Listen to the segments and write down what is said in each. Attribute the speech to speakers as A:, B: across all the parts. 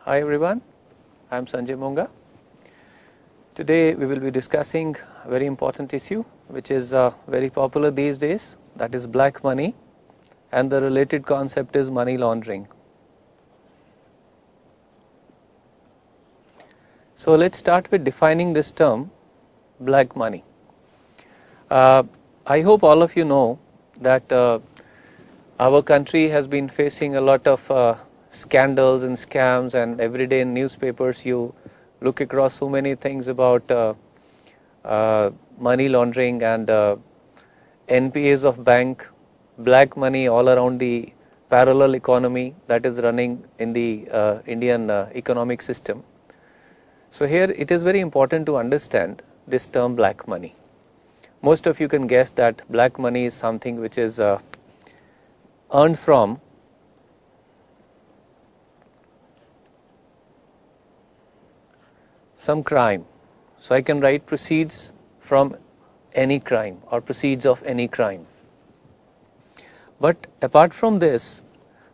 A: Hi everyone, I am Sanjay Monga. Today we will be discussing a very important issue which is very popular these days, that is black money, and the related concept is money laundering. So let's start with defining this term black money. I hope all of you know that our country has been facing a lot of scandals and scams, and every day in newspapers you look across so many things about money laundering and NPAs of bank, black money all around the parallel economy that is running in the Indian economic system. So here it is very important to understand this term black money. Most of you can guess that black money is something which is earned from some crime. So I can write proceeds from any crime or proceeds of any crime. But apart from this,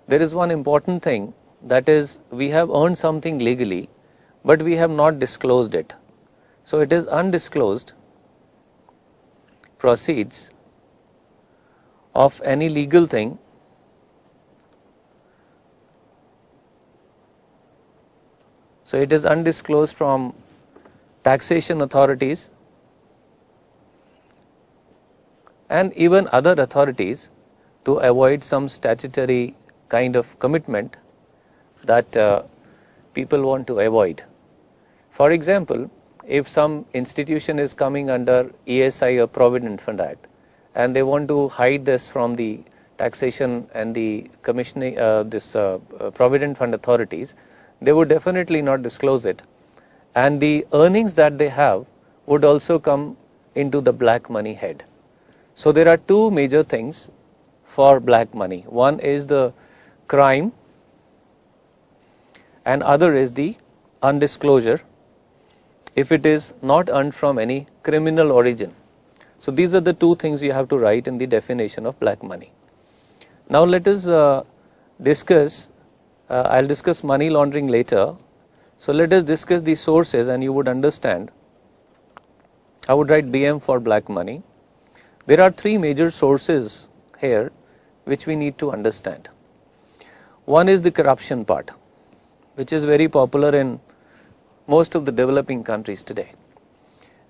A: there is one important thing, that is we have earned something legally, but we have not disclosed it. So it is undisclosed proceeds of any legal thing So it is undisclosed from taxation authorities and even other authorities to avoid some statutory kind of commitment that people want to avoid. For example, if some institution is coming under ESI or Provident Fund Act and they want to hide this from the taxation and the commissioning, Provident Fund authorities, they would definitely not disclose it, and the earnings that they have would also come into the black money head. So there are two major things for black money. One is the crime and other is the undisclosure if it is not earned from any criminal origin. So these are the two things you have to write in the definition of black money. Now let us discuss I'll discuss money laundering later. So let us discuss the sources and you would understand. I would write BM for black money. There are three major sources here which we need to understand. One is the corruption part, which is very popular in most of the developing countries today.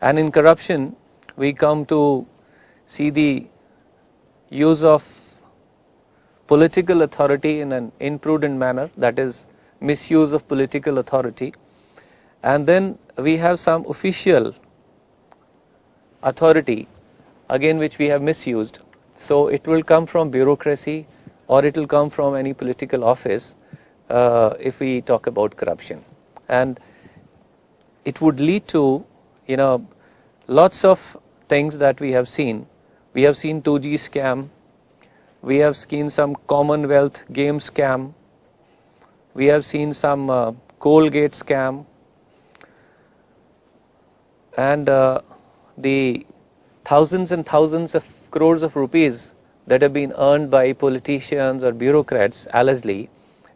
A: And in corruption, we come to see the use of political authority in an imprudent manner, that is misuse of political authority, and then we have some official authority again which we have misused. So it will come from bureaucracy or it will come from any political office if we talk about corruption, and it would lead to lots of things that we have seen. We have seen 2G scam. We have seen some Commonwealth game scam. We have seen some Colgate scam. And the thousands and thousands of crores of rupees that have been earned by politicians or bureaucrats allegedly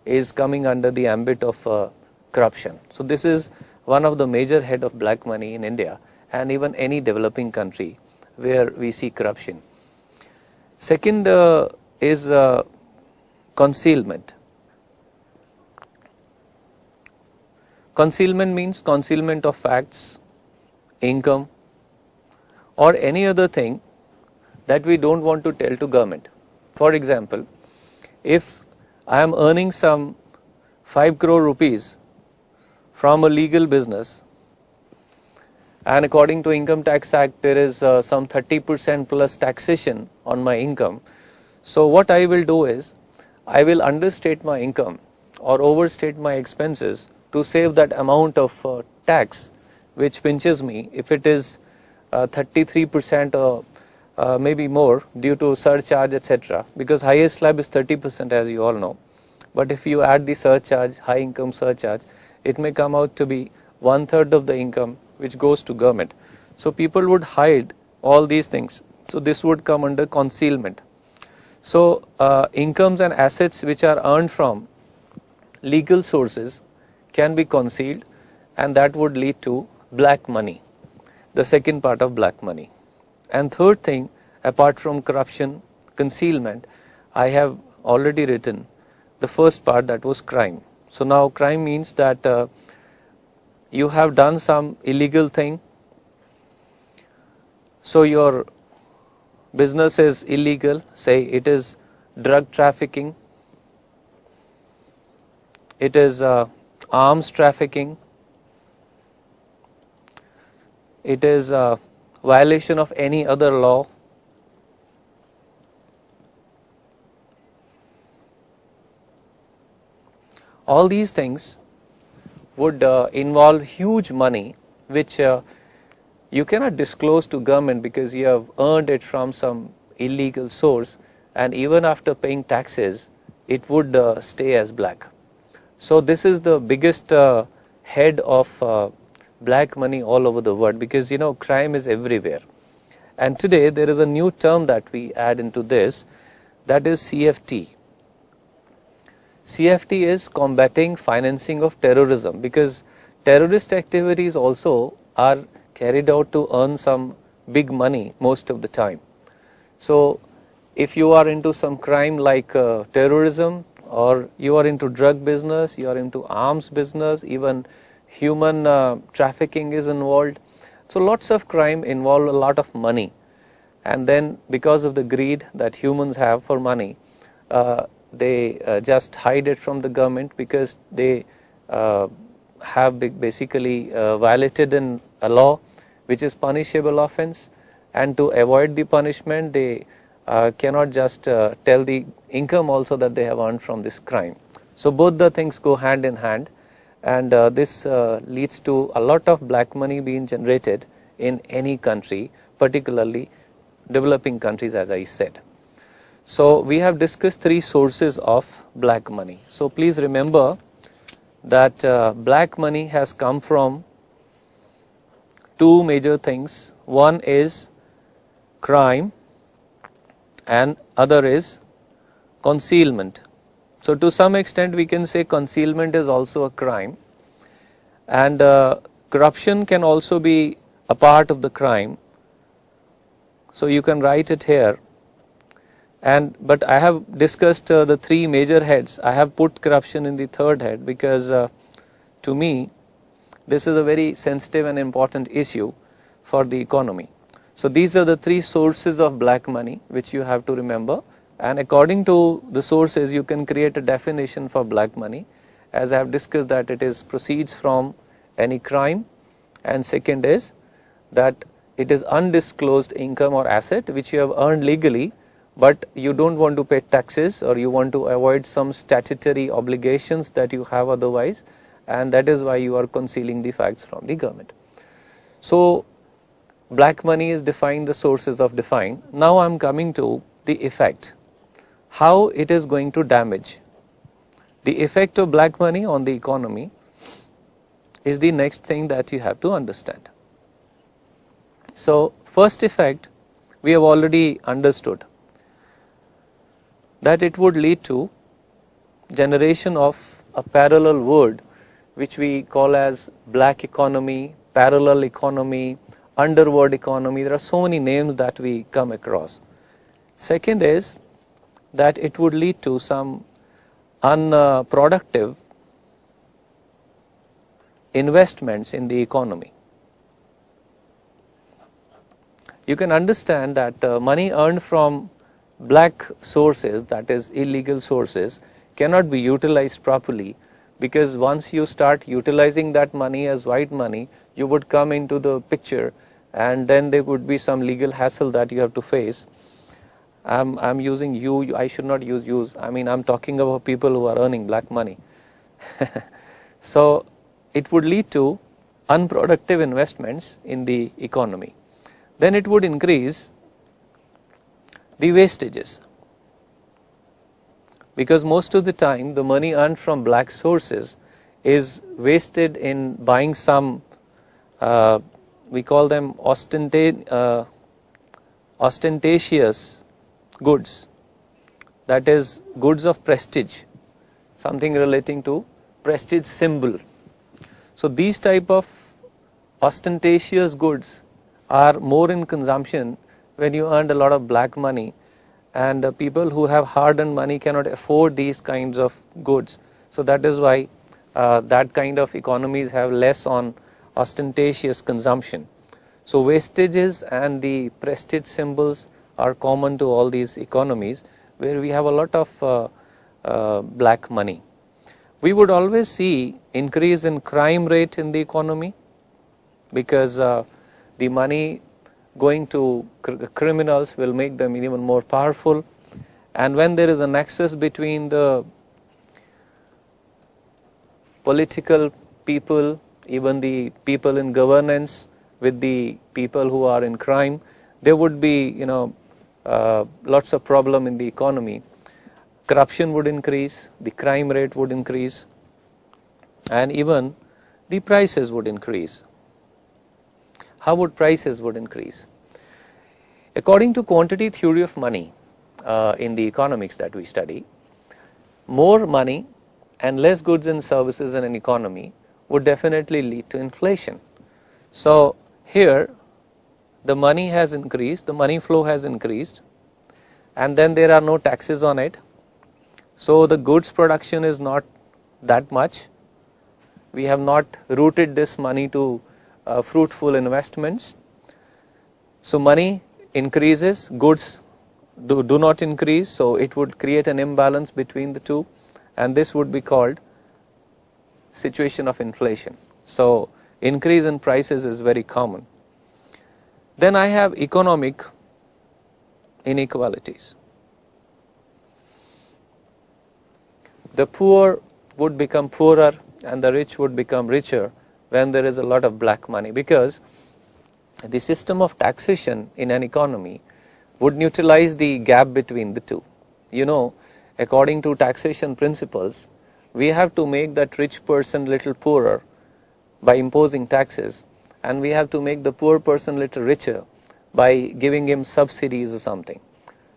A: is coming under the ambit of corruption. So this is one of the major head of black money in India and even any developing country where we see corruption. Second is concealment. Concealment means concealment of facts, income, or any other thing that we don't want to tell to government. For example, if I am earning some 5 crore rupees from a legal business, and according to Income Tax Act there is some 30% plus taxation on my income. So what I will do is, I will understate my income or overstate my expenses to save that amount of tax which pinches me if it is 33% or maybe more due to surcharge, etc. Because highest slab is 30%, as you all know. But if you add the surcharge, high income surcharge, it may come out to be 1/3 of the income which goes to government. So people would hide all these things. So this would come under concealment. So incomes and assets which are earned from legal sources can be concealed, and that would lead to black money, the second part of black money. And third thing, apart from corruption, concealment, I have already written the first part, that was crime. So now crime means that you have done some illegal thing, so your business is illegal, say it is drug trafficking, it is arms trafficking, it is a violation of any other law, all these things would involve huge money which you cannot disclose to government because you have earned it from some illegal source, and even after paying taxes it would stay as black. So this is the biggest head of black money all over the world, because crime is everywhere. And today there is a new term that we add into this, that is CFT. CFT is combating financing of terrorism, because terrorist activities also are carried out to earn some big money most of the time. So if you are into some crime like terrorism, or you are into drug business, you are into arms business, even human trafficking is involved. So lots of crime involve a lot of money, and then because of the greed that humans have for money, they just hide it from the government, because they have basically violated a law which is punishable offense, and to avoid the punishment they cannot just tell the income also that they have earned from this crime. So both the things go hand in hand, and this leads to a lot of black money being generated in any country, particularly developing countries, as I said. So we have discussed three sources of black money. So please remember that black money has come from two major things. One is crime and other is concealment. So to some extent we can say concealment is also a crime, and corruption can also be a part of the crime. So you can write it here. But I have discussed the three major heads. I have put corruption in the third head because to me this is a very sensitive and important issue for the economy. So these are the three sources of black money which you have to remember, and according to the sources you can create a definition for black money. As I have discussed, that it is proceeds from any crime, and second is that it is undisclosed income or asset which you have earned legally, but you don't want to pay taxes, or you want to avoid some statutory obligations that you have otherwise, and that is why you are concealing the facts from the government. So black money is defined, the sources of defined. Now I am coming to the effect, how it is going to damage. The effect of black money on the economy is the next thing that you have to understand. So first effect we have already understood, that it would lead to generation of a parallel world which we call as black economy, parallel economy, underworld economy. There are so many names that we come across. Second is that it would lead to some unproductive investments in the economy. You can understand that money earned from black sources, that is illegal sources, cannot be utilized properly, because once you start utilizing that money as white money, you would come into the picture, and then there would be some legal hassle that you have to face. I'm using you, I should not use. I mean, I'm talking about people who are earning black money. So it would lead to unproductive investments in the economy. Then it would increase the wastages, because most of the time the money earned from black sources is wasted in buying some, we call them ostentatious goods, that is goods of prestige, something relating to prestige symbol. So these type of ostentatious goods are more in consumption when you earn a lot of black money, and people who have hard-earned money cannot afford these kinds of goods. So that is why that kind of economies have less on ostentatious consumption. So wastages and the prestige symbols are common to all these economies where we have a lot of black money. We would always see increase in crime rate in the economy because the money going to criminals will make them even more powerful, and when there is a nexus between the political people, even the people in governance with the people who are in crime, there would be lots of problem in the economy. Corruption would increase, the crime rate would increase, and even the prices would increase. How would prices would increase? According to quantity theory of money in the economics that we study, more money and less goods and services in an economy would definitely lead to inflation. So here the money has increased, the money flow has increased, and then there are no taxes on it. So the goods production is not that much. We have not routed this money to fruitful investments. So money increases, goods do not increase, so it would create an imbalance between the two, and this would be called situation of inflation. So increase in prices is very common. Then I have economic inequalities. The poor would become poorer and the rich would become richer when there is a lot of black money, because the system of taxation in an economy would neutralize the gap between the two. According to taxation principles, we have to make that rich person little poorer by imposing taxes, and we have to make the poor person little richer by giving him subsidies or something.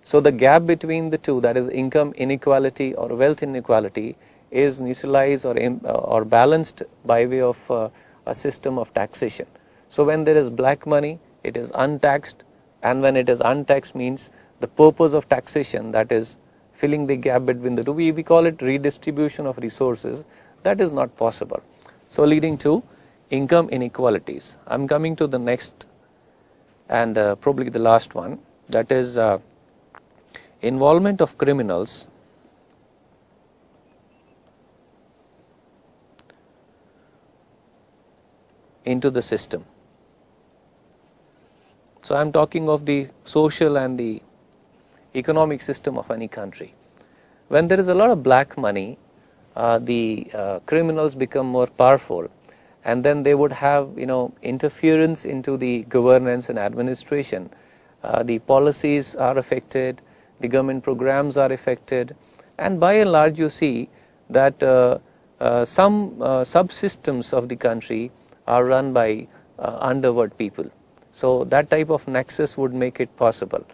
A: So the gap between the two, that is income inequality or wealth inequality, is neutralized or balanced by way of a system of taxation. So when there is black money, it is untaxed, and when it is untaxed means the purpose of taxation, that is filling the gap between the two, we call it redistribution of resources, that is not possible. So leading to income inequalities. I'm coming to the next and probably the last one, that is involvement of criminals into the system. So I'm talking of the social and the economic system of any country. When there is a lot of black money, the criminals become more powerful, and then they would have interference into the governance and administration. The policies are affected, the government programs are affected, and by and large you see that some subsystems of the country are run by underworld people. So that type of nexus would make it possible.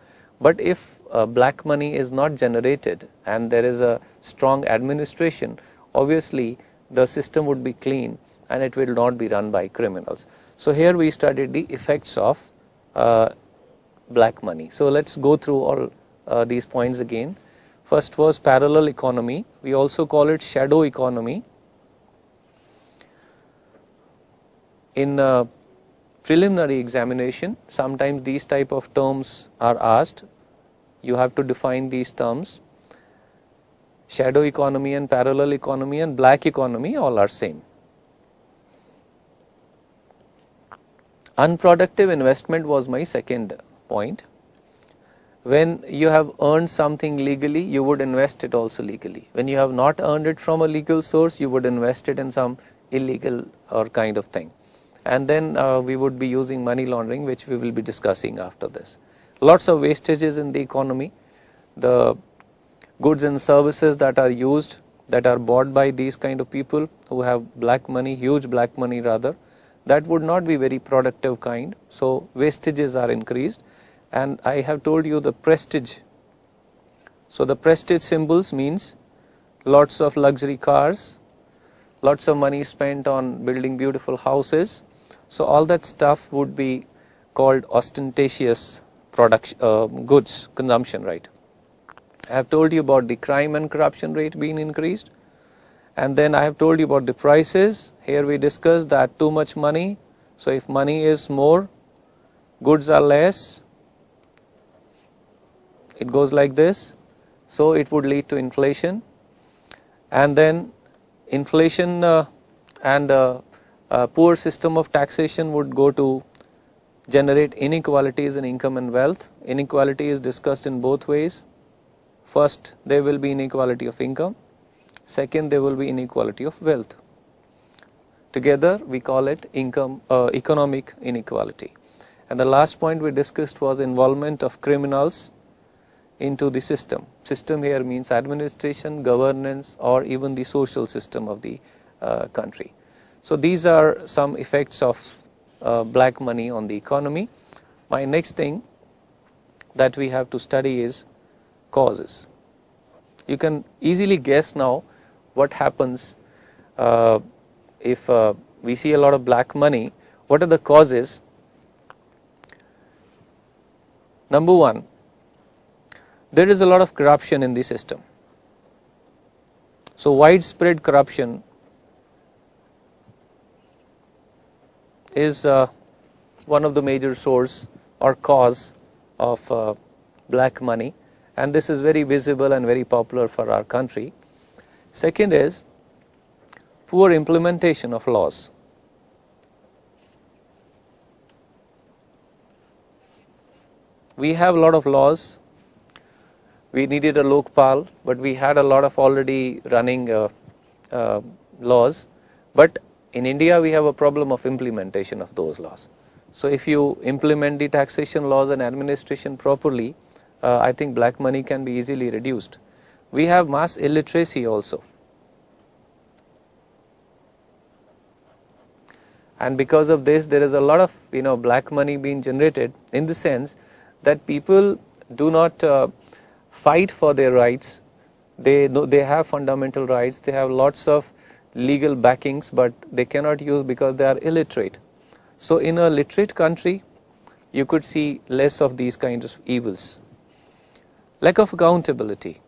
A: But if black money is not generated and there is a strong administration, obviously the system would be clean and it will not be run by criminals. So here we studied the effects of black money. So let's go through all these points again. First was parallel economy. We also call it shadow economy. In preliminary examination, sometimes these type of terms are asked. You have to define these terms. Shadow economy and parallel economy and black economy all are same. Unproductive investment was my second point. When you have earned something legally, you would invest it also legally. When you have not earned it from a legal source, you would invest it in some illegal or kind of thing. And then we would be using money laundering, which we will be discussing after this. Lots of wastages in the economy. The goods and services that are used, that are bought by these kind of people who have black money, huge black money rather, that would not be very productive kind. So wastages are increased. And I have told you the prestige. So the prestige symbols means lots of luxury cars, lots of money spent on building beautiful houses. So all that stuff would be called ostentatious goods consumption, right? I have told you about the crime and corruption rate being increased, and then I have told you about the prices. Here we discussed that too much money, so if money is more, goods are less, it goes like this, so it would lead to inflation, and then inflation and a poor system of taxation would go to generate inequalities in income and wealth. Inequality is discussed in both ways. First, there will be inequality of income. Second, there will be inequality of wealth. Together, we call it economic inequality. And the last point we discussed was involvement of criminals into the system. System here means administration, governance, or even the social system of the country. So these are some effects of black money on the economy. My next thing that we have to study is causes. You can easily guess now what happens if we see a lot of black money. What are the causes? Number one, there is a lot of corruption in the system. So widespread corruption is one of the major source or cause of black money, and this is very visible and very popular for our country. Second is poor implementation of laws. We have a lot of laws. We needed a Lokpal, but we had a lot of already running laws. But in India, we have a problem of implementation of those laws. So if you implement the taxation laws and administration properly, I think black money can be easily reduced. We have mass illiteracy also. And because of this, there is a lot of black money being generated, in the sense that people do not fight for their rights. They have fundamental rights. They have lots of legal backings, but they cannot use because they are illiterate. So in a literate country, you could see less of these kinds of evils. Lack of accountability.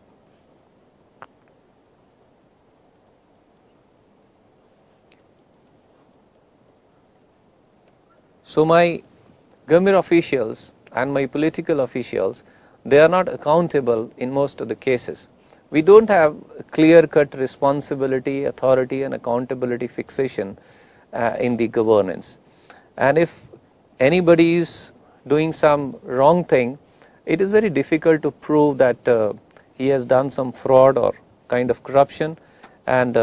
A: So my government officials and my political officials, they are not accountable in most of the cases. We don't have clear-cut responsibility, authority and accountability fixation in the governance. And if anybody is doing some wrong thing, it is very difficult to prove that he has done some fraud or kind of corruption, and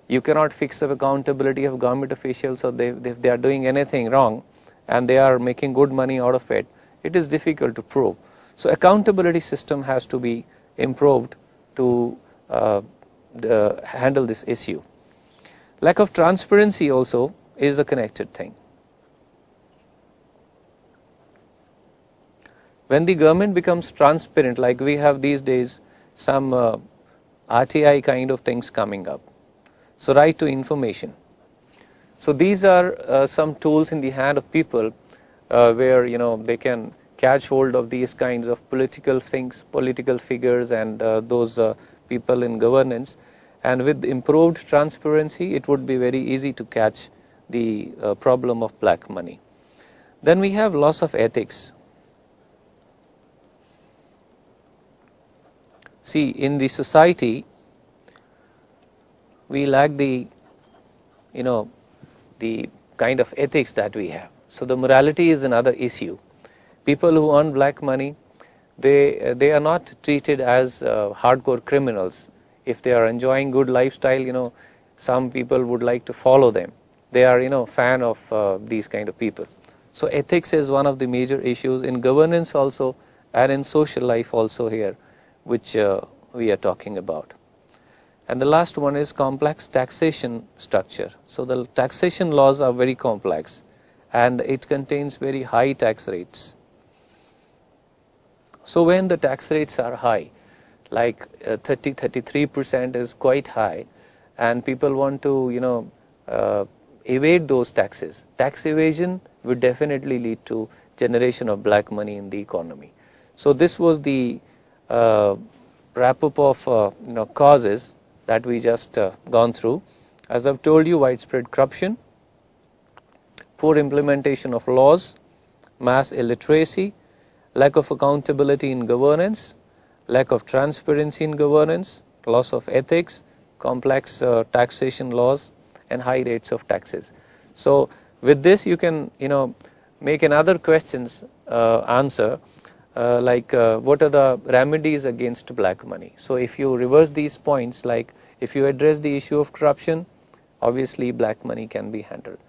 A: you cannot fix the accountability of government officials. So if they are doing anything wrong and they are making good money out of it, it is difficult to prove. So accountability system has to be improved to handle this issue. Lack of transparency also is a connected thing. When the government becomes transparent, like we have these days some RTI kind of things coming up, so right to information. So these are some tools in the hand of people where they can catch hold of these kinds of political things, political figures and those people in governance, and with improved transparency it would be very easy to catch the problem of black money. Then we have loss of ethics. See, in the society we lack the the kind of ethics that we have. So the morality is another issue. People who earn black money, they are not treated as hardcore criminals. If they are enjoying good lifestyle, some people would like to follow them. They are fan of these kind of people. So ethics is one of the major issues in governance also, and in social life also here, which we are talking about. And the last one is complex taxation structure. So the taxation laws are very complex and it contains very high tax rates. So when the tax rates are high, like 33% is quite high, and people want to evade those taxes. Tax evasion would definitely lead to generation of black money in the economy. So this was the wrap up of causes that we just gone through. As I've told you, widespread corruption, poor implementation of laws, mass illiteracy, lack of accountability in governance, lack of transparency in governance, loss of ethics, complex taxation laws, and high rates of taxes. So with this you can make another questions answer like what are the remedies against black money. So if you reverse these points, like if you address the issue of corruption, obviously black money can be handled.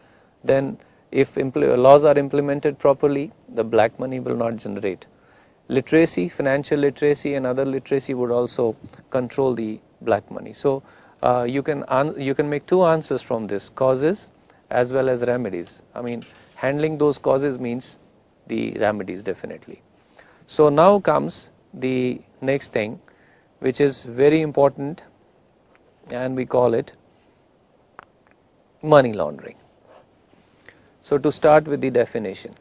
A: Then if laws are implemented properly, the black money will not generate. Literacy, financial literacy and other literacy would also control the black money. So you can make two answers from this: causes as well as remedies. I mean, handling those causes means the remedies definitely. So now comes the next thing, which is very important, and we call it money laundering. So to start with the definition,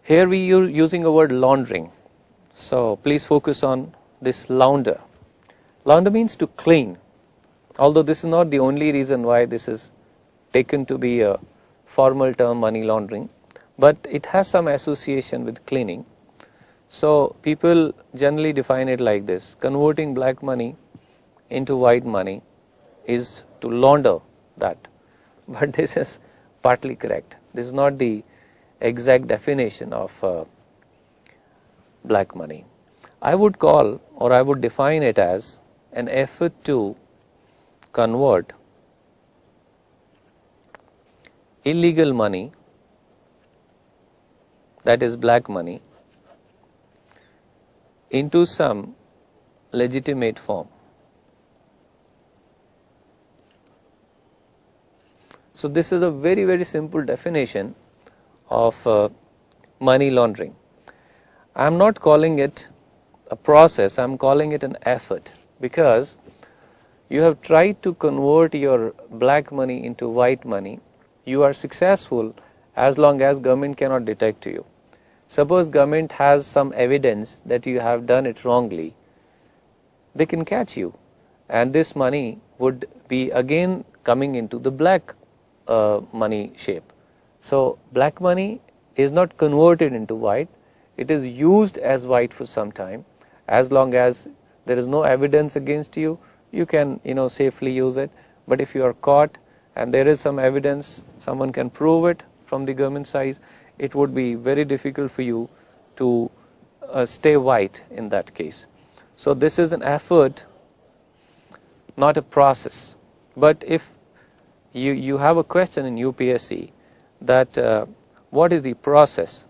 A: here we are using a word laundering. So please focus on this launder. Launder means to clean, although this is not the only reason why this is taken to be a formal term, money laundering, but it has some association with cleaning. So people generally define it like this: converting black money into white money is to launder that. But this is partly correct. This is not the exact definition of black money. I would call, or I would define it as an effort to convert illegal money, that is black money, into some legitimate form. So this is a very, very simple definition of money laundering. I am not calling it a process, I am calling it an effort, because you have tried to convert your black money into white money. You are successful as long as government cannot detect you. Suppose government has some evidence that you have done it wrongly, they can catch you, and this money would be again coming into the black money shape. So black money is not converted into white, it is used as white for some time. As long as there is no evidence against you, you can safely use it. But if you are caught and there is some evidence, someone can prove it from the government side, it would be very difficult for you to stay white in that case. So this is an effort, not a process. But if you have a question in UPSC that what is the process?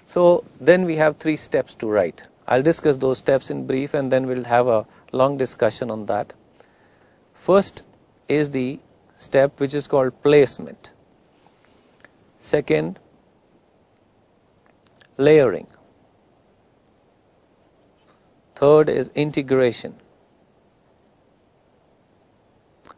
A: So then we have 3 steps to write. I'll discuss those steps in brief and then we'll have a long discussion on that. First is the step which is called placement. Second, layering. Third is integration.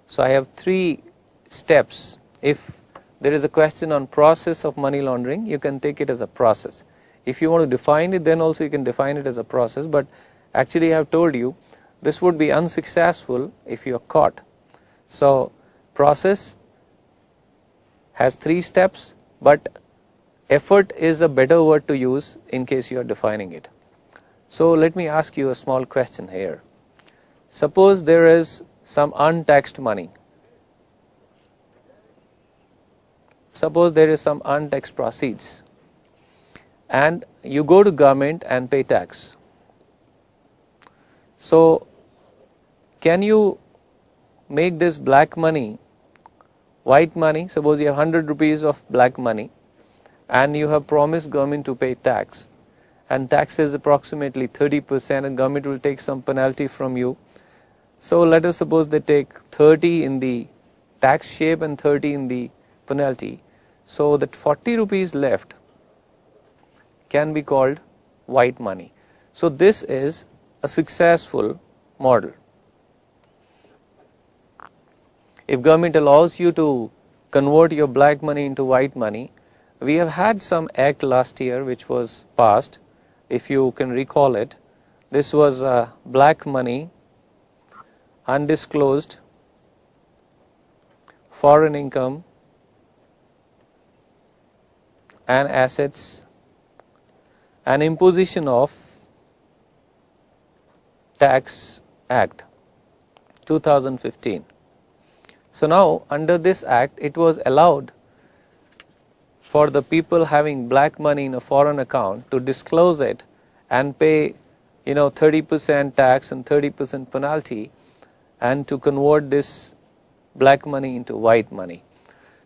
A: So I have 3 steps. If there is a question on process of money laundering, you can take it as a process. If you want to define it, then also you can define it as a process, but actually I have told you this would be unsuccessful if you are caught. So process has 3 steps, but effort is a better word to use in case you are defining it. So let me ask you a small question here. Suppose there is some untaxed money. Suppose there is some untaxed proceeds and you go to government and pay tax. So can you make this black money white money? Suppose you have 100 rupees of black money and you have promised government to pay tax, and tax is approximately 30% and government will take some penalty from you. So let us suppose they take 30 in the tax shape and 30 in the penalty. So that 40 rupees left can be called white money. So this is a successful model. If government allows you to convert your black money into white money, we have had some act last year which was passed, if you can recall it. This was black money, undisclosed, foreign income and assets, and imposition of tax act 2015. So now under this act it was allowed for the people having black money in a foreign account to disclose it and pay 30% tax and 30% penalty, and to convert this black money into white money.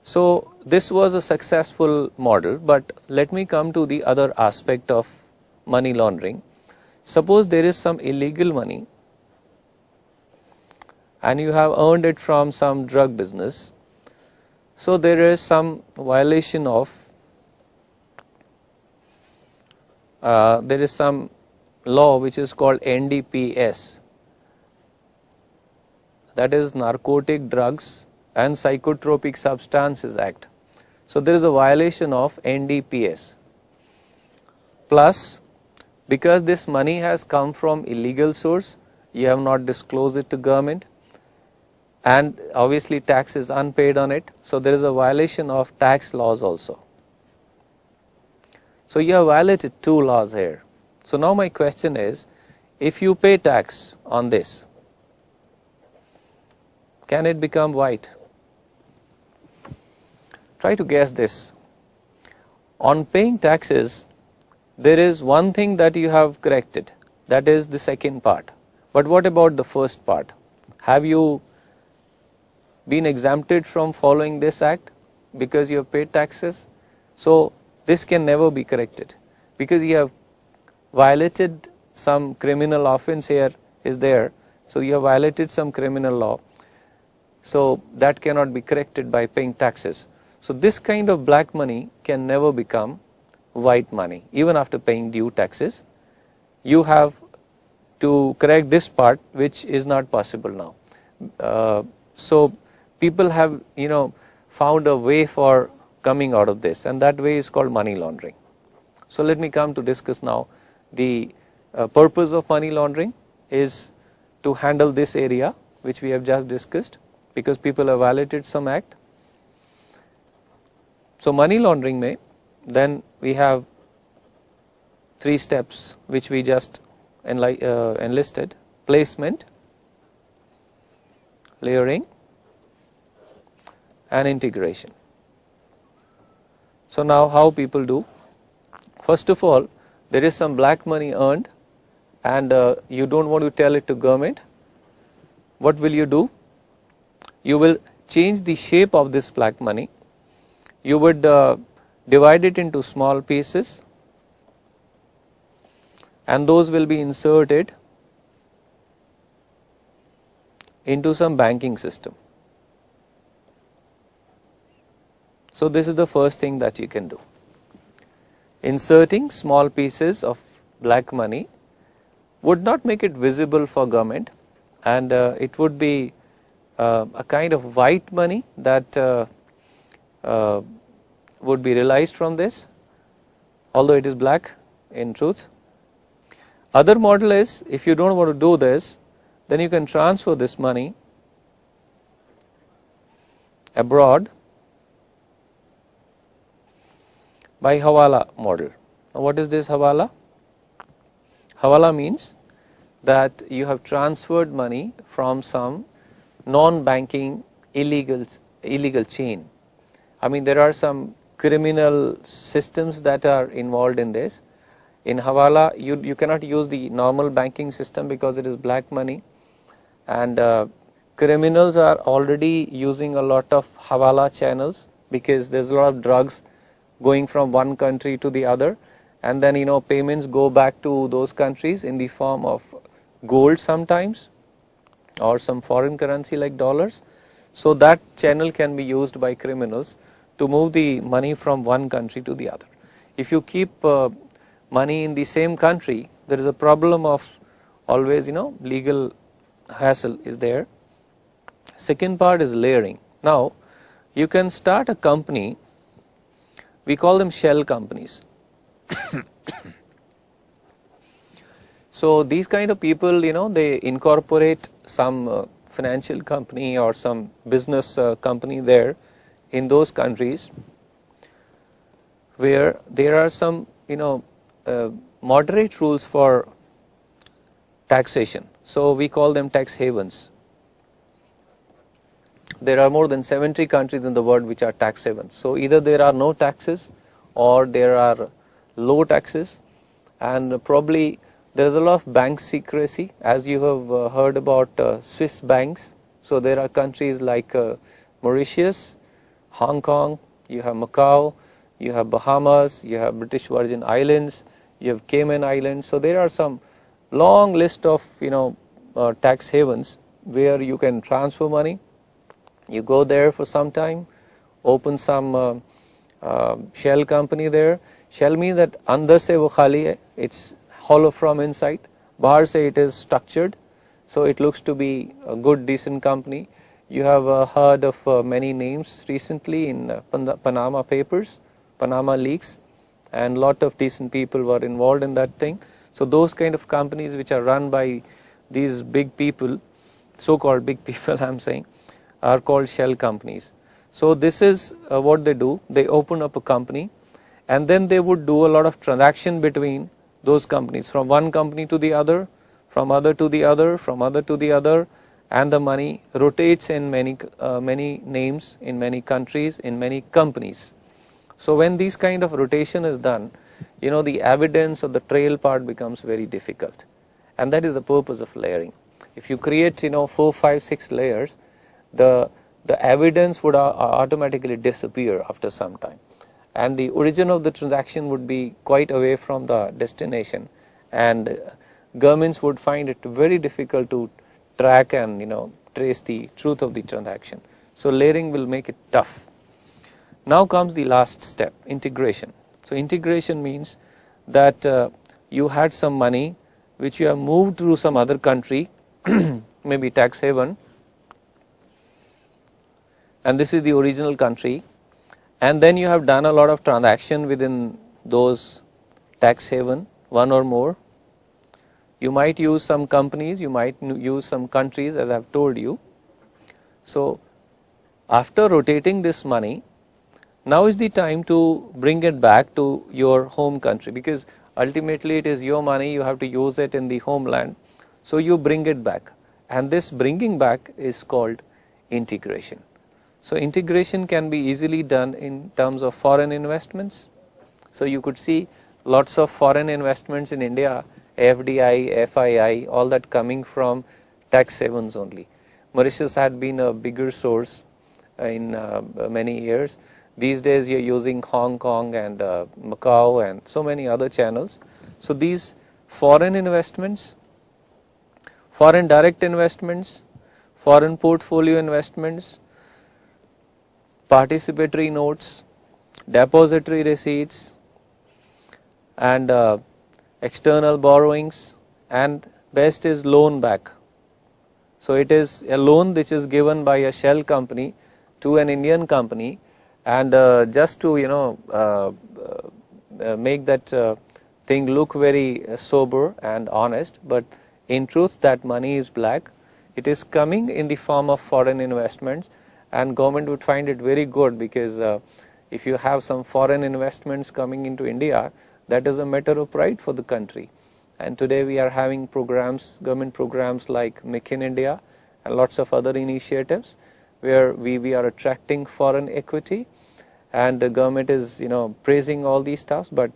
A: So this was a successful model, but let me come to the other aspect of money laundering. Suppose there is some illegal money and you have earned it from some drug business. So there is some violation of, there is some law which is called NDPS, that is Narcotic Drugs and Psychotropic Substances Act. So there is a violation of NDPS. Plus, because this money has come from illegal source, you have not disclosed it to government, and obviously tax is unpaid on it, so there is a violation of tax laws also. So you have violated two laws here. So now my question is, if you pay tax on this, can it become white? Try to guess this. On paying taxes, there is one thing that you have corrected, that is the second part. But what about the first part? Have you been exempted from following this act because you have paid taxes? So this can never be corrected because you have violated some criminal offense here is there. So you have violated some criminal law. So that cannot be corrected by paying taxes. So this kind of black money can never become white money. Even after paying due taxes, you have to correct this part, which is not possible now. So people have, found a way for coming out of this, and that way is called money laundering. So let me come to discuss now the purpose of money laundering is to handle this area which we have just discussed, because people have violated some act. So money laundering may, then we have three steps which we just enlisted: placement, layering, and integration. So now how people do? First of all, there is some black money earned and you don't want to tell it to government. What will you do? You will change the shape of this black money. You would divide it into small pieces, and those will be inserted into some banking system. So this is the first thing that you can do. Inserting small pieces of black money would not make it visible for government, and it would be a kind of white money that would be realized from this, although it is black in truth. Other model is, if you don't want to do this, then you can transfer this money abroad by Hawala model. Now what is this Hawala? Hawala means that you have transferred money from some non-banking illegal chain. I mean, there are some criminal systems that are involved in this. In Hawala, you cannot use the normal banking system because it is black money, and criminals are already using a lot of Hawala channels because there's a lot of drugs going from one country to the other, and then payments go back to those countries in the form of gold sometimes or some foreign currency like dollars. So that channel can be used by criminals to move the money from one country to the other. If you keep money in the same country, there is a problem of always legal hassle is there. Second part is layering. Now you can start a company, we call them shell companies. So these kind of people, they incorporate some financial company or some business company there in those countries where there are some moderate rules for taxation. So we call them tax havens. There are more than 70 countries in the world which are tax havens. So either there are no taxes or there are low taxes, and probably there is a lot of bank secrecy, as you have heard about Swiss banks. So there are countries like Mauritius, Hong Kong, you have Macau, you have Bahamas, you have British Virgin Islands, you have Cayman Islands. So there are some long list of tax havens where you can transfer money. You go there for some time, open some shell company there. Shell means that andar se wo khali hai, it's hollow from inside. Bahar se it is structured, so it looks to be a good decent company. You have heard of many names recently in Panama Papers, Panama leaks, and lot of decent people were involved in that thing. So those kind of companies which are run by these big people, so-called big people I'm saying, are called shell companies. So this is what they do. They open up a company and then they would do a lot of transaction between those companies, from one company to the other, from other to the other, from other to the other, and the money rotates in many names, in many countries, in many companies. So when this kind of rotation is done, the evidence or the trail part becomes very difficult, and that is the purpose of layering. If you create 4, 5, 6 layers, the evidence would automatically disappear after some time, and the origin of the transaction would be quite away from the destination, and governments would find it very difficult to track and trace the truth of the transaction. So layering will make it tough. Now comes the last step, integration. So integration means that you had some money which you have moved through some other country, maybe tax haven, and this is the original country, and then you have done a lot of transaction within those tax haven, one or more. You might use some companies, you might use some countries, as I have told you. So after rotating this money, now is the time to bring it back to your home country, because ultimately it is your money, you have to use it in the homeland. So you bring it back, and this bringing back is called integration. So integration can be easily done in terms of foreign investments. So you could see lots of foreign investments in India, FDI, FII, all that coming from tax havens only. Mauritius had been a bigger source in many years. These days you're using Hong Kong and Macau and so many other channels. So these foreign investments, foreign direct investments, foreign portfolio investments, participatory notes, depository receipts, and external borrowings, and best is loan back. So it is a loan which is given by a shell company to an Indian company, and just to make that thing look very sober and honest, but in truth that money is black. It is coming in the form of foreign investments, and government would find it very good, because if you have some foreign investments coming into India, that is a matter of pride for the country. And today we are having programs, government programs like Make in India and lots of other initiatives where we are attracting foreign equity, and the government is praising all these stuff. But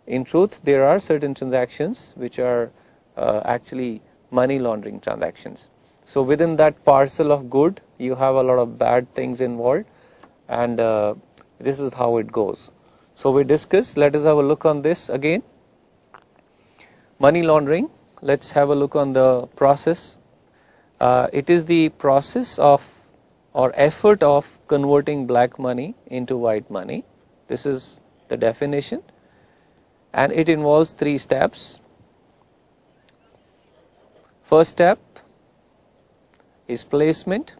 A: in truth there are certain transactions which are actually money laundering transactions. So within that parcel of good you have a lot of bad things involved, and this is how it goes. So we discussed, let us have a look on this again. Money laundering, let's have a look on the process. It is the process of or effort of converting black money into white money. This is the definition, and it involves 3 steps. First step is placement,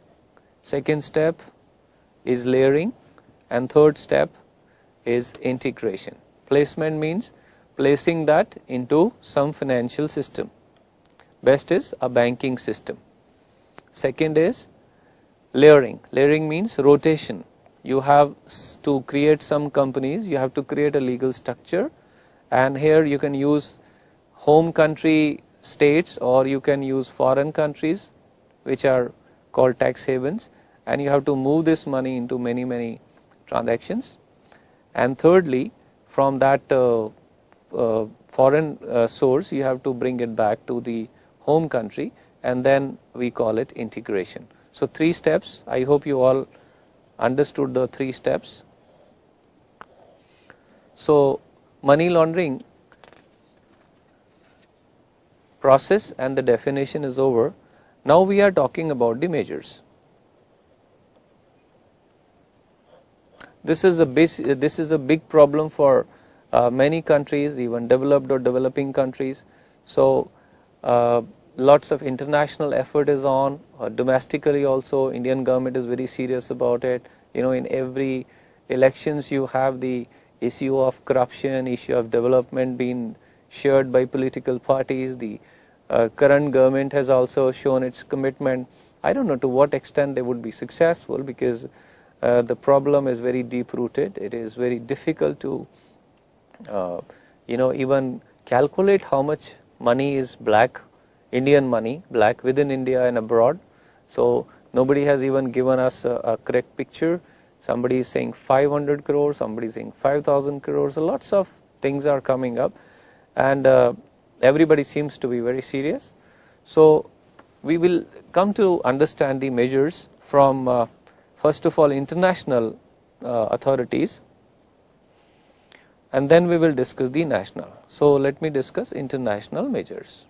A: second step is layering, and third step is integration. Placement means placing that into some financial system. Best is a banking system. Second is layering. Layering means rotation. You have to create some companies, you have to create a legal structure, and here you can use home country states or you can use foreign countries which are called tax havens, and you have to move this money into many transactions. And thirdly, from that foreign source you have to bring it back to the home country, and then we call it integration. So 3 steps. I hope you all understood the 3 steps. So money laundering process and the definition is over. Now we are talking about the measures. This is a big problem for many countries, even developed or developing countries. So lots of international effort is on. Domestically also, Indian government is very serious about it. In every elections you have the issue of corruption, issue of development being shared by political parties. The current government has also shown its commitment. I don't know to what extent they would be successful, because the problem is very deep rooted. It is very difficult to even calculate how much money is black, Indian money, black within India and abroad. So nobody has even given us a correct picture. Somebody is saying 500 crores, somebody is saying 5,000 crores. So lots of things are coming up, and everybody seems to be very serious. So we will come to understand the measures from first of all international authorities, and then we will discuss the national. So let me discuss international measures.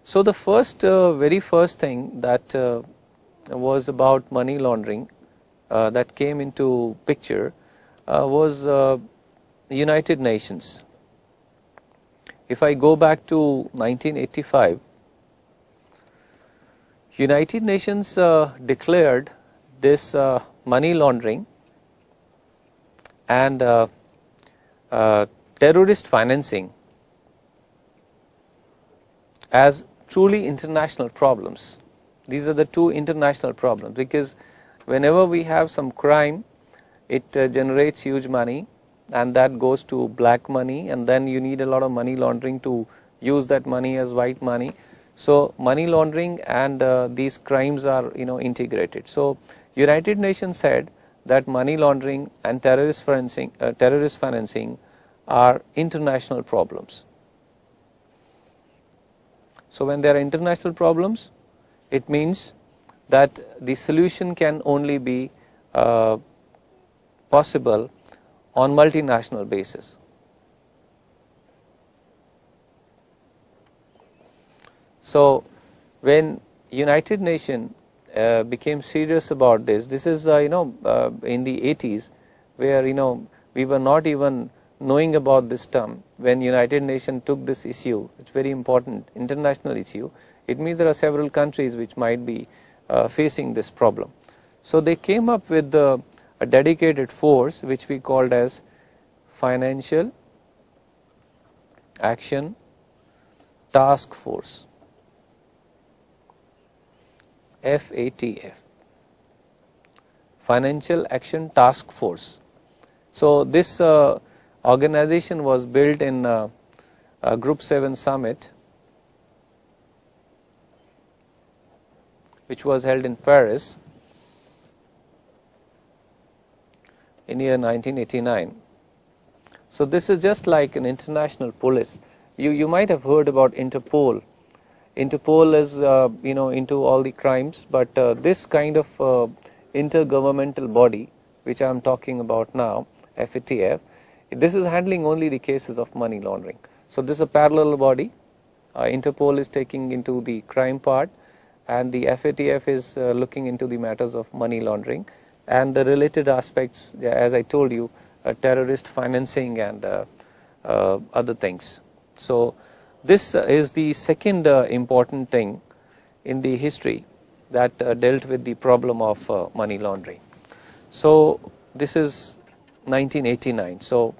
A: So the very first thing that was about money laundering that came into picture was United Nations. If I go back to 1985, United Nations declared this money laundering and terrorist financing as truly international problems. These are the 2 international problems, because whenever we have some crime, it generates huge money, and that goes to black money, and then you need a lot of money laundering to use that money as white money. So money laundering and these crimes are integrated. So United Nations said that money laundering and terrorist financing are international problems. So when there are international problems, it means that the solution can only be possible on multinational basis. So when United Nations became serious about this is in the 80s, where we were not even knowing about this term. When United Nations took this issue, it's very important international issue. It means there are several countries which might be facing this problem. So they came up with a dedicated force which we called as Financial Action Task Force, FATF, Financial Action Task Force. So this organization was built in Group 7 summit, which was held in Paris in year 1989. So this is just like an international police. You might have heard about Interpol. Interpol is into all the crimes, but this kind of intergovernmental body which I am talking about now, FATF, this is handling only the cases of money laundering. So this is a parallel body. Interpol is taking into the crime part, and the FATF is looking into the matters of money laundering and the related aspects, as I told you, terrorist financing and other things. So This is the second important thing in the history that dealt with the problem of money laundering. So this is 1989. So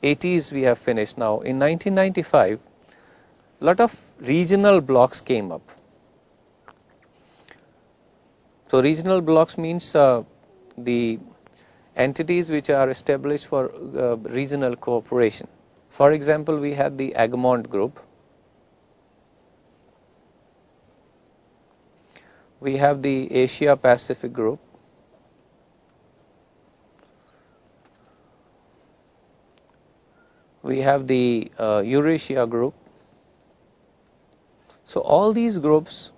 A: 80s we have finished. Now in 1995, a lot of regional blocks came up. So regional blocks means the entities which are established for regional cooperation. For example, we had the Egmont Group, we have the Asia Pacific Group, we have the Eurasia Group. So all these groups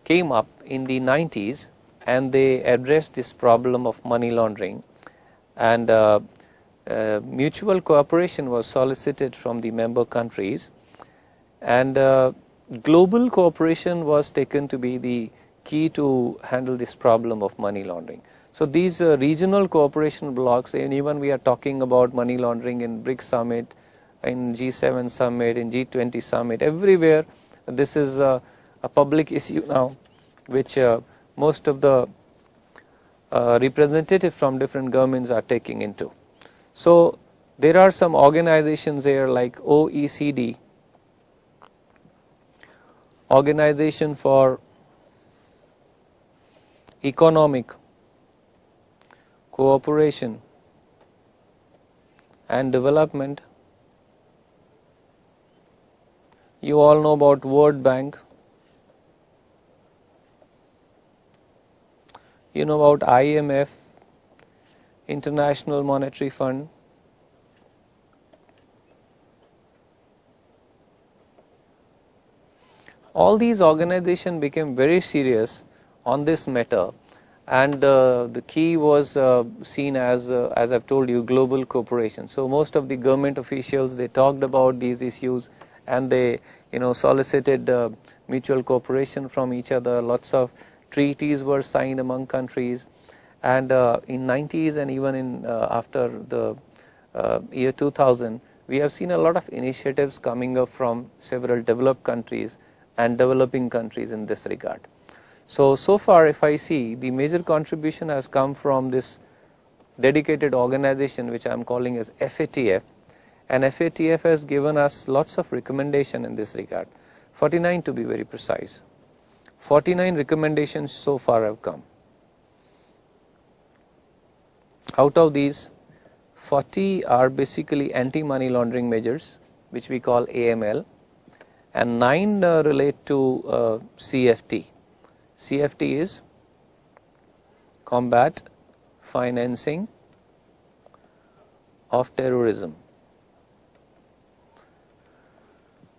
A: came up in the 90s and they addressed this problem of money laundering, and mutual cooperation was solicited from the member countries, and global cooperation was taken to be the key to handle this problem of money laundering. So these regional cooperation blocks, and even we are talking about money laundering in BRICS Summit, in G7 Summit, in G20 Summit, everywhere this is a public issue now, which most of the representatives from different governments are taking into. So there are some organizations here like OECD, Organization for Economic Cooperation and Development. You all know about World Bank. You know about IMF, International Monetary Fund. All these organizations became very serious on this matter, and the key was seen as I've told you, global cooperation. So most of the government officials, they talked about these issues, and they solicited mutual cooperation from each other. Lots of treaties were signed among countries, and in 90s and even in after the year 2000, we have seen a lot of initiatives coming up from several developed countries and developing countries in this regard. So far, if I see, the major contribution has come from this dedicated organization which I am calling as FATF, and FATF has given us lots of recommendation in this regard, 49 to be very precise. 49 recommendations so far have come. Out of these, 40 are basically anti-money laundering measures, which we call AML, and 9 relate to CFT. CFT is Combat Financing of Terrorism.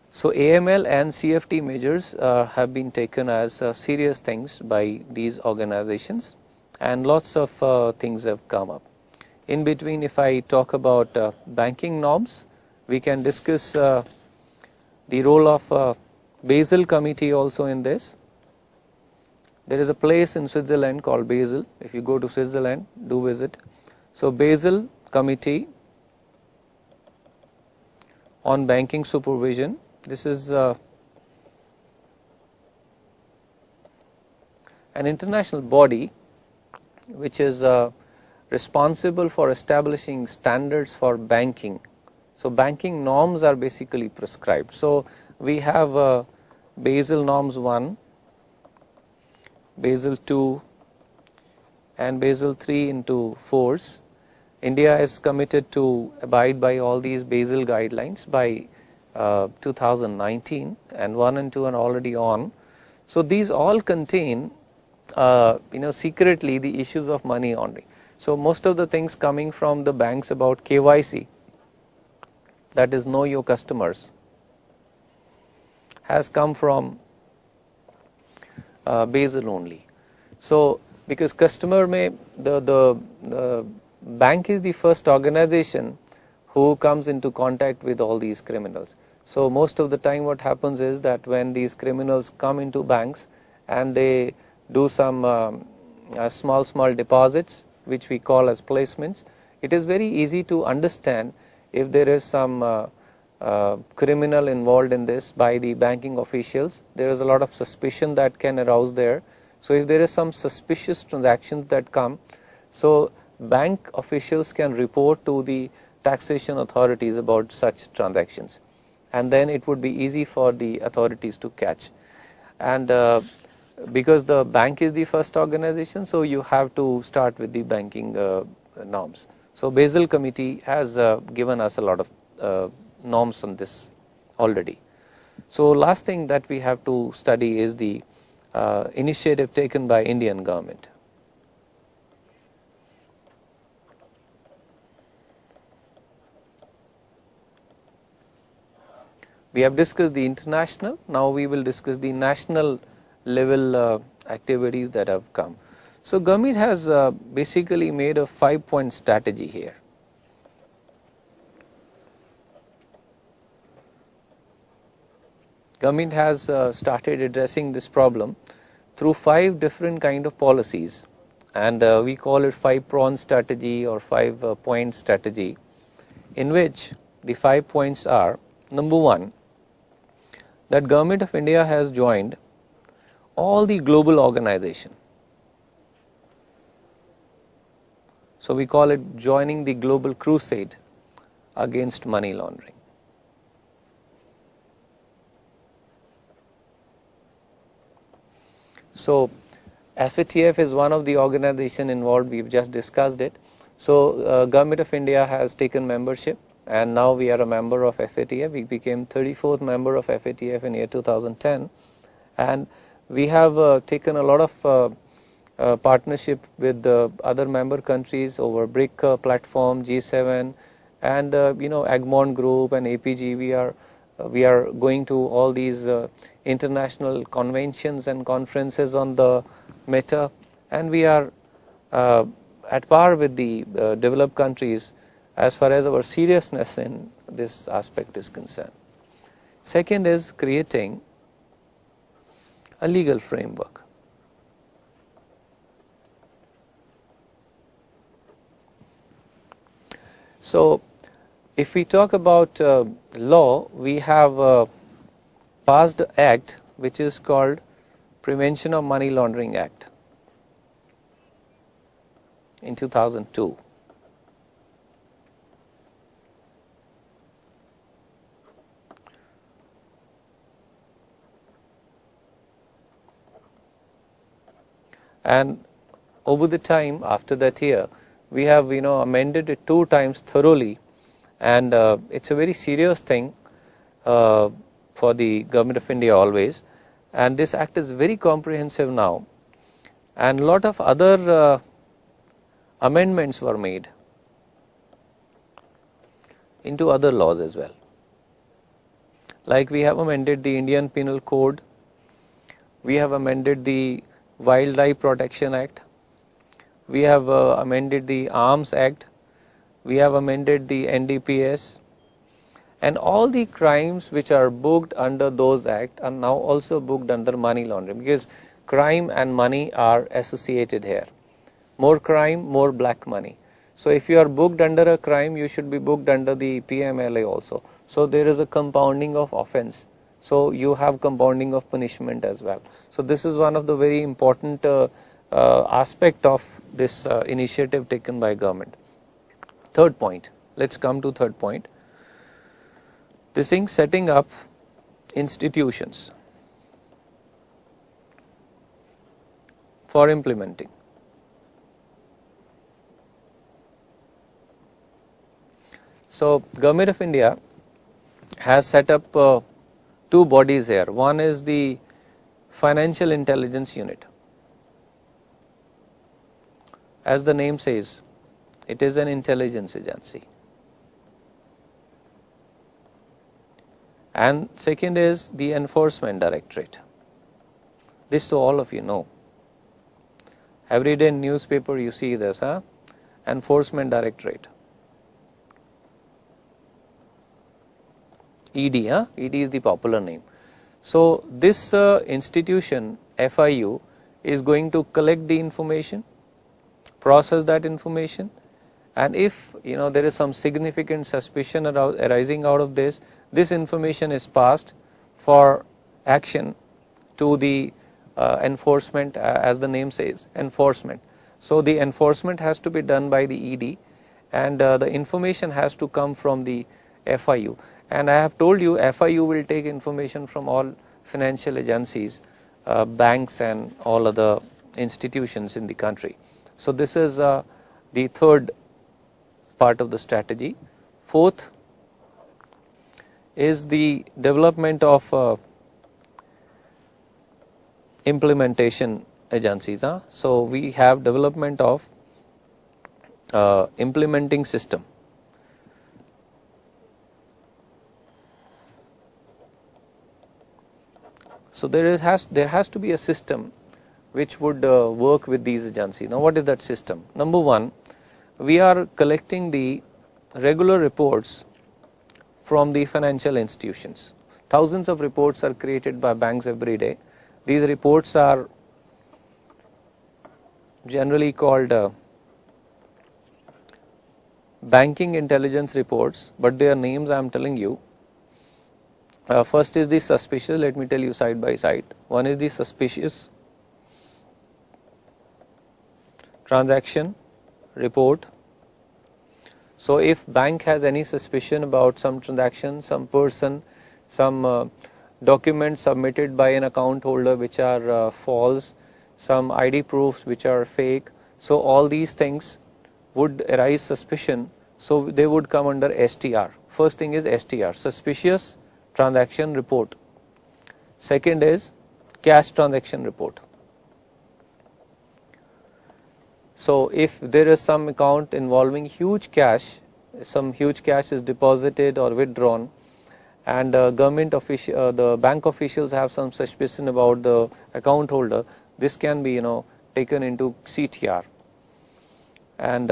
A: So AML and CFT measures have been taken as serious things by these organizations, and lots of things have come up. In between, if I talk about banking norms, we can discuss the role of Basel committee also in this. There is a place in Switzerland called Basel. If you go to Switzerland, do visit. So Basel committee on banking supervision. This is an international body which is responsible for establishing standards for banking. So banking norms are basically prescribed. So we have Basel norms 1, Basel 2 and Basel 3 into force. India is committed to abide by all these Basel guidelines by 2019, and 1 and 2 are already on. So these all contain secretly the issues of money laundering. So most of the things coming from the banks about KYC, that is know your customers, has come from Basel only. So because customer the bank is the first organization who comes into contact with all these criminals. So most of the time what happens is that when these criminals come into banks and they do some small deposits, which we call as placements, it is very easy to understand if there is some criminal involved in this by the banking officials. There is a lot of suspicion that can arouse there. So if there is some suspicious transactions that come, so bank officials can report to the taxation authorities about such transactions, and then it would be easy for the authorities to catch. And because the bank is the first organization, so you have to start with the banking norms. So Basel committee has given us a lot of norms on this already. So last thing that we have to study is the initiative taken by Indian government. We have discussed the international, now we will discuss the national level activities that have come. So government has basically made a 5-point strategy here. Government has started addressing this problem through 5 different kind of policies, and we call it 5-prong strategy or 5-point strategy, in which the 5 points are: number 1, that Government of India has joined all the global organization. So we call it joining the global crusade against money laundering. So FATF is one of the organization involved, we've just discussed it. So Government of India has taken membership, and now we are a member of FATF. We became 34th member of FATF in year 2010, and we have taken a lot of partnership with the other member countries over BRIC platform, G7, and Egmont Group and APG. We are going to all these international conventions and conferences on the matter, and we are at par with the developed countries as far as our seriousness in this aspect is concerned. Second is creating a legal framework. So if we talk about law, we have passed an act which is called Prevention of Money Laundering Act in 2002. And over the time after that year, we have amended it 2 times thoroughly, and it's a very serious thing for the Government of India always, and this act is very comprehensive now, and a lot of other amendments were made into other laws as well. Like we have amended the Indian Penal Code, we have amended the Wildlife Protection Act, we have amended the Arms Act, we have amended the NDPS, and all the crimes which are booked under those acts are now also booked under money laundering, because crime and money are associated here. More crime, more black money. So if you are booked under a crime, you should be booked under the PMLA also. So there is a compounding of offense. So you have compounding of punishment as well. So this is one of the very important aspect of this initiative taken by government. Third point, let's come to third point. This thing, setting up institutions for implementing. So Government of India has set up 2 bodies here. One is the Financial Intelligence Unit. As the name says, it is an intelligence agency. And second is the Enforcement Directorate. This to all of you know. Every day in newspaper you see this, Enforcement Directorate. ED, ED is the popular name. So this institution, FIU, is going to collect the information, process that information, and if there is some significant suspicion arising out of this, this information is passed for action to the enforcement, as the name says, enforcement. So the enforcement has to be done by the ED, and the information has to come from the FIU. And I have told you FIU will take information from all financial agencies, banks and all other institutions in the country. So this is the third part of the strategy. Fourth is the development of implementation agencies. So we have development of implementing system. So there has to be a system which would work with these agencies. Now what is that system? Number one, we are collecting the regular reports from the financial institutions. Thousands of reports are created by banks every day. These reports are generally called banking intelligence reports, but their names I am telling you. First is the suspicious, let me tell you side by side. One is the suspicious transaction report. So if bank has any suspicion about some transaction, some person, some documents submitted by an account holder which are false, some ID proofs which are fake, so all these things would arise suspicion, so they would come under STR. First thing is STR, suspicious transaction report. Second is cash transaction report. So if there is some account involving huge cash, some huge cash is deposited or withdrawn, and government official, the bank officials have some suspicion about the account holder, this can be taken into CTR. And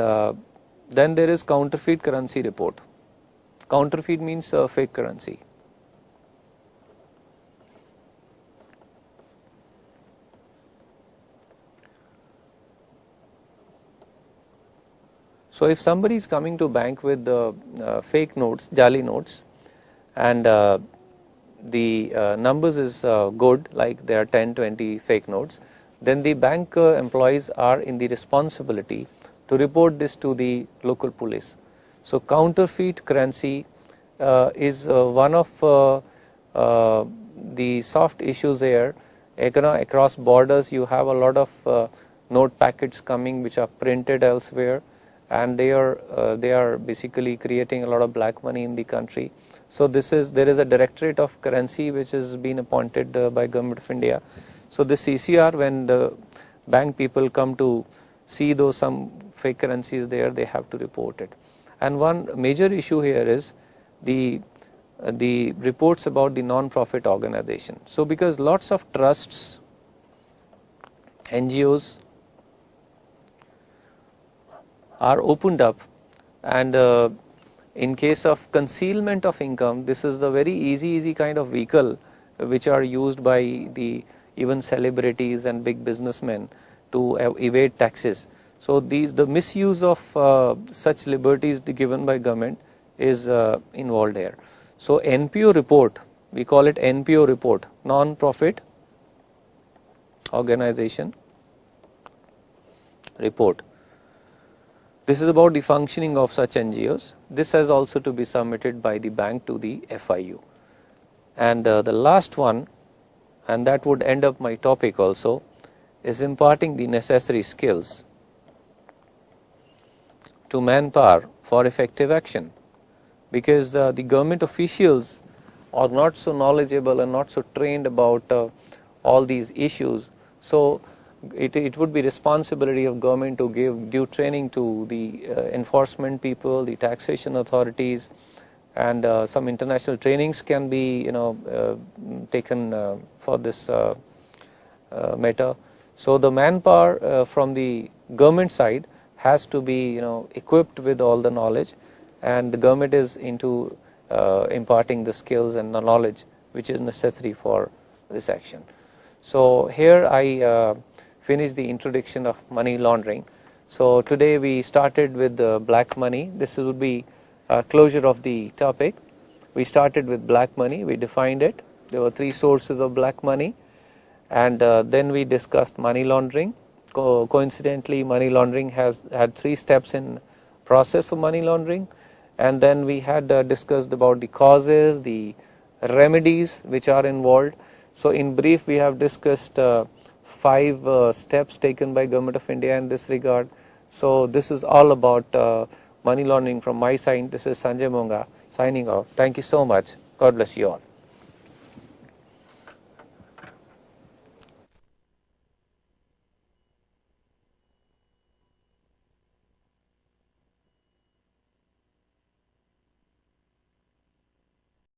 A: then there is counterfeit currency report. Counterfeit means fake currency. So if somebody is coming to bank with fake notes, jali notes, and the numbers is good, like there are 10, 20 fake notes, then the bank employees are in the responsibility to report this to the local police. So counterfeit currency is one of the soft issues here. Across borders you have a lot of note packets coming which are printed elsewhere, and they are basically creating a lot of black money in the country. So there is a directorate of currency which has been appointed by Government of India. So the CCR, when the bank people come to see those some fake currencies there, they have to report it. And one major issue here is the reports about the non-profit organization. So because lots of trusts, NGOs are opened up, and in case of concealment of income, this is the very easy kind of vehicle which are used by the even celebrities and big businessmen to evade taxes. So the misuse of such liberties given by government is involved here. So NPO report, we call it NPO report, non-profit organization report. This is about the functioning of such NGOs. This has also to be submitted by the bank to the FIU. And the last one, and that would end up my topic also, is imparting the necessary skills to manpower for effective action, because the government officials are not so knowledgeable and not so trained about all these issues. So it would be responsibility of government to give due training to the enforcement people, the taxation authorities, and some international trainings can be taken for this matter. So the manpower from the government side has to be equipped with all the knowledge, and the government is into imparting the skills and the knowledge which is necessary for this action. So here I finish the introduction of money laundering. So today we started with black money. This would be closure of the topic. We started with black money, we defined it. There were 3 sources of black money, and then we discussed money laundering. Coincidentally, money laundering has had 3 steps in process of money laundering, and then we had discussed about the causes, the remedies which are involved. So in brief, we have discussed 5 steps taken by Government of India in this regard. So this is all about money laundering from my side. This is Sanjay Monga signing off. Thank you so much. God bless you all.